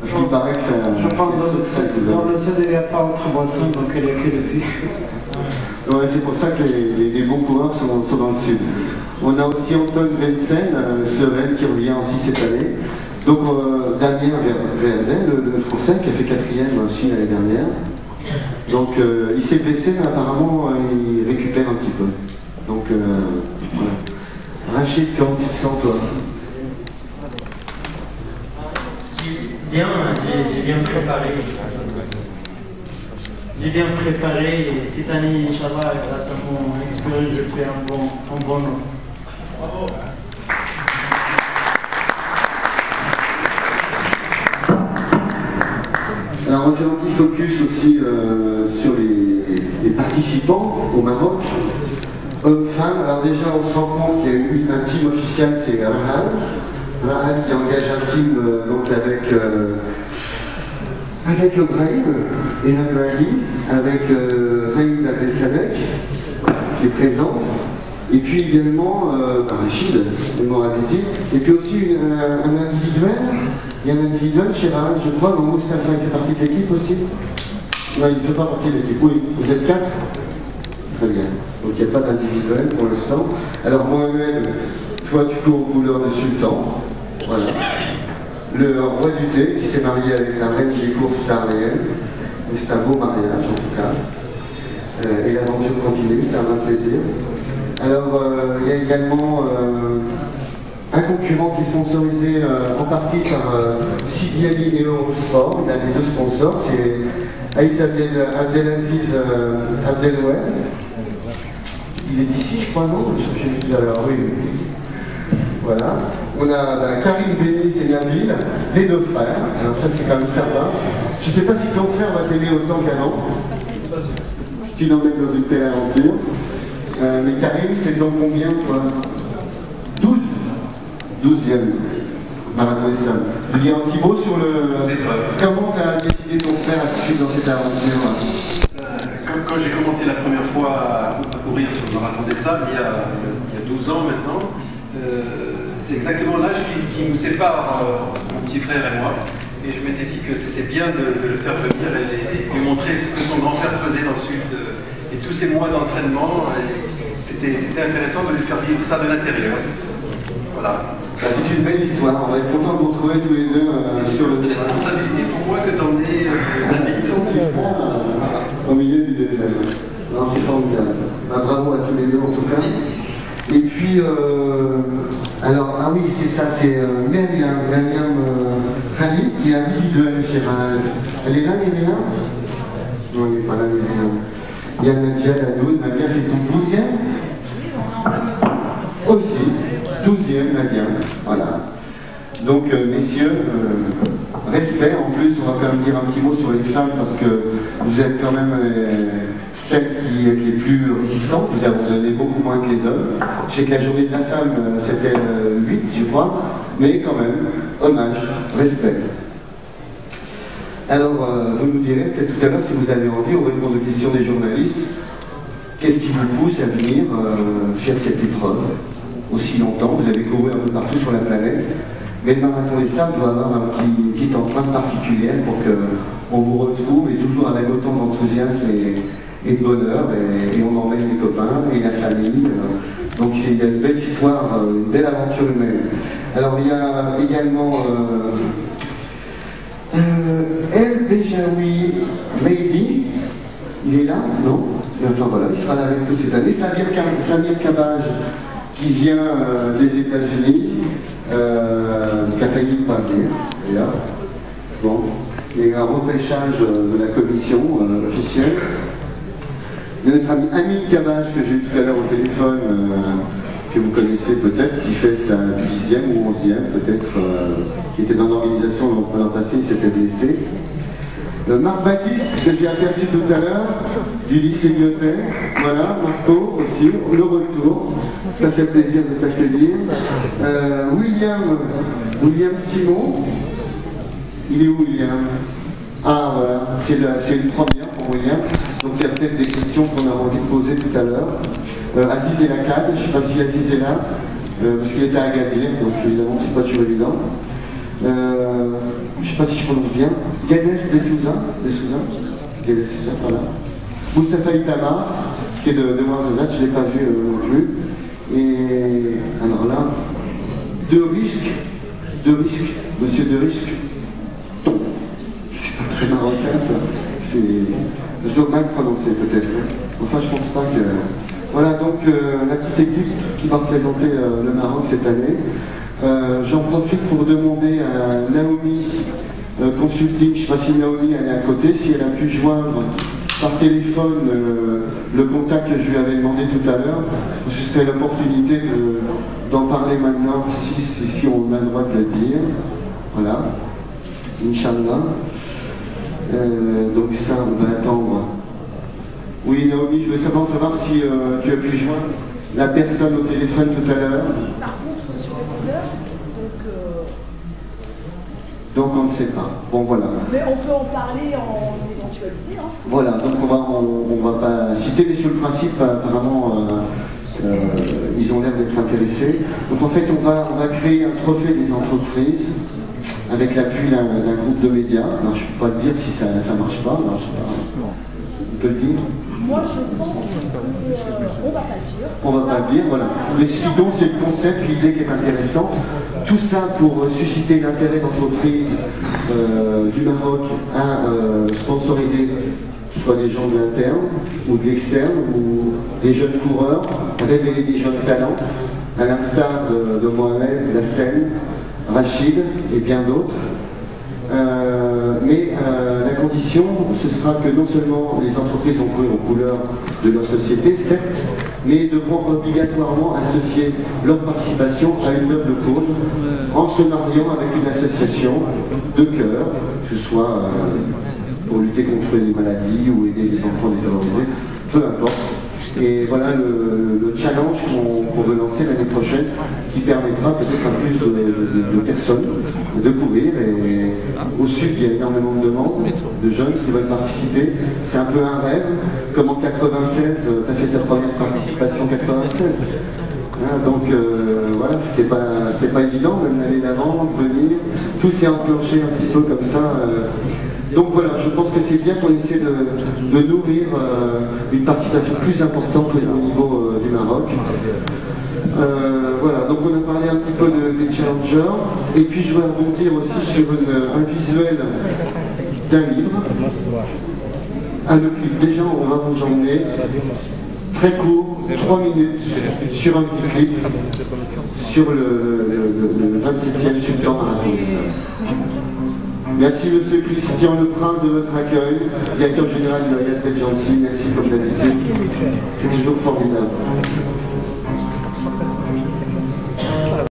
Parce qu'il paraît que ça... Je pense que dans le sud, il n'y a pas autre boisson, donc il n'y a que le thé. Ouais, c'est pour ça que les bons coureurs sont dans le sud. On a aussi Anton Wensen, Slovène, qui revient aussi cette année. Donc Damien Verden, le français, qui a fait 4e aussi l'année dernière. Donc il s'est blessé, mais apparemment il récupère un petit peu. Donc voilà. Rachid, comment tu te sens toi? Bien, j'ai bien préparé. J'ai bien préparé et cette année, Inch'Allah, grâce à mon expérience, je fais un bon note. Bravo. Alors on fait un petit focus aussi sur les participants au Maroc. Hommes-femmes, alors déjà on se rend compte qu'il y a eu un team officiel, c'est Rahal qui engage un team donc avec Ibrahim et Nabali, avec Zaïd Abdesadek qui est présent, et puis également Rachid, le Mourabiti, et puis aussi un individuel. Il y a un individuel chez Rahal, je crois, donc Moustapha fait partie de l'équipe aussi. Non, il ne fait pas partie de l'équipe. Oui, vous êtes 4. Très bien. Donc il n'y a pas d'individuel pour l'instant. Alors Mohamed, toi tu cours aux couleurs de Sultan. Voilà. Le roi du thé qui s'est marié avec la reine des courses sarnéennes. C'est un beau mariage en tout cas. Et l'aventure continue, c'est un vrai plaisir. Alors il y a également un concurrent qui est sponsorisé en partie par Sidi Ali et Eurosport. Il a les deux sponsors, c'est Aït Abdelaziz Abdeloued. Il est d'ici, je crois, non? J'ai vu tout à l'heure, oui. Voilà. On a Karim Bénis et Nabil, les deux frères. Alors ça, c'est quand même sympa. Je ne sais pas si ton frère va t'aimer autant qu'avant. Si tu l'emmènes dans une telle aventure. Mais Karim, c'est ton combien, toi? 12e marathon des sables. Je veux dire un petit mot sur le... Comment tu as décidé ton frère à suivre dans cette aventure? Quand j'ai commencé la première fois à courir sur le marathon des sables, il y a 12 ans maintenant, c'est exactement l'âge qui nous sépare, mon petit frère et moi. Et je m'étais dit que c'était bien de le faire venir et lui montrer ce que son grand frère faisait dans le sud. Et tous ces mois d'entraînement, c'était intéressant de lui faire vivre ça de l'intérieur. Voilà. C'est une belle histoire, on va être content de vous retrouver tous les deux sur le terrain. C'est une responsabilité pour moi que d'emmener la mission au milieu du désert. Non, c'est formidable. Bravo à tous les deux en tout cas. Et puis, alors, ah oui, c'est ça, c'est Myriam Khalid qui est individuelle chez Rahal. Elle est là, Myriam? Non, elle n'est pas là, Myriam. Il y a Nadia, la 12. Nadia, c'est ton 12e? Aussi. 12e, Nadia, voilà. Donc, messieurs, respect, en plus, on va quand même dire un petit mot sur les femmes, parce que vous êtes quand même celles qui est les plus résistantes, vous avez donné beaucoup moins que les hommes. Je sais que la journée de la femme, c'était 8, je crois, mais quand même, hommage, respect. Alors, vous nous direz peut-être tout à l'heure, si vous avez envie, au répondre aux questions des journalistes, qu'est-ce qui vous pousse à venir faire cette épreuve aussi longtemps? Vous avez couru un peu partout sur la planète, mais le marathon des sables doit avoir un petit empreinte particulière pour qu'on vous retrouve, et toujours avec autant d'enthousiasme et de bonheur, et on emmène les copains et la famille. Donc il y a une belle histoire, une belle aventure humaine. Alors il y a également El Bejaoui Mehdi, il est là, non? Enfin voilà, il sera là avec nous cette année. Samir Kabaj, qui vient des États-Unis, qui a failli pas venir, et là. Bon, il y a un repêchage de la commission officielle. Il y a notre ami Amine Kabaj, que j'ai eu tout à l'heure au téléphone, que vous connaissez peut-être, qui fait sa 10e ou 11e, peut-être, qui était dans l'organisation l'an passé, il s'était blessé. Marc Baptiste, que j'ai aperçu tout à l'heure, du lycée Gueutet. Voilà, Marco aussi, le retour. Ça fait plaisir de t'accueillir. William Simon. Il est où, William? Ah, voilà, c'est une première pour William. Donc il y a peut-être des questions qu'on a envie de poser tout à l'heure. Aziz Elakad, je ne sais pas si Aziz est là, parce qu'il était à Agadir, donc évidemment c'est pas toujours évident. je ne sais pas si je prononce bien, Gades de Souza, voilà. Moustapha Itamar, qui est de Ouarzazate, je ne l'ai pas vu non plus. Et alors là, De Risque, monsieur De Risque, c'est pas très marocain ça, je dois mal prononcer peut-être, enfin je pense pas que... Voilà donc la petite équipe qui va représenter le Maroc cette année. J'en profite pour demander à Naomi Consulting, je ne sais pas si Naomi elle est à côté, si elle a pu joindre par téléphone le contact que je lui avais demandé tout à l'heure, ce serait l'opportunité d'en parler maintenant si on a le droit de le dire. Voilà, Inch'Allah. Donc ça, on va attendre. Oui, Naomi, je voulais savoir si tu as pu joindre la personne au téléphone tout à l'heure. Par contre, sur les heures, donc on ne sait pas. Bon, voilà. Mais on peut en parler en éventualité. Hein. Voilà, donc on va pas citer, mais sur le principe, apparemment, ils ont l'air d'être intéressés. Donc en fait, on va créer un trophée des entreprises avec l'appui d'un groupe de médias. Alors, je ne peux pas te dire si ça ne marche pas. Alors, je sais pas. On peut le dire. Moi, je pense qu'on ne va pas le dire. On ne va pas le dire, voilà. L'expliquons, c'est le concept, l'idée qui est intéressante. Tout ça pour susciter l'intérêt d'entreprises du Maroc à sponsoriser soit des gens de l'interne ou de l'externe ou des jeunes coureurs, révéler des jeunes talents, à l'instar de Mohamed, Lassène, Rachid et bien d'autres. Mais la condition, ce sera que non seulement les entreprises ont joué aux couleurs de leur société, certes, mais devront obligatoirement associer leur participation à une noble cause en se mariant avec une association de cœur, que ce soit pour lutter contre les maladies ou aider les enfants défavorisés, peu importe. Et voilà le challenge qu'on veut lancer l'année prochaine, qui permettra peut-être à plus de personnes de courir. Et au sud, il y a énormément de demandes, de jeunes qui veulent participer. C'est un peu un rêve, comme en 96, tu as fait ta première participation en 96. Hein, donc voilà, c'était pas évident, même l'année d'avant, de venir. Tout s'est enclenché un petit peu comme ça. Donc voilà, je pense que c'est bien qu'on essaie de nourrir une participation plus importante au niveau du Maroc. Voilà, donc on a parlé un petit peu des challengers, et puis je vais rebondir aussi sur un visuel d'un livre, un clip. Déjà, on va vous emmener très court, 3 minutes, sur un petit clip, sur le 27e sultan arabe. Merci Monsieur Christian Le Prince de votre accueil, directeur général de la Yad Jansi. Merci comme d'habitude, c'est toujours formidable.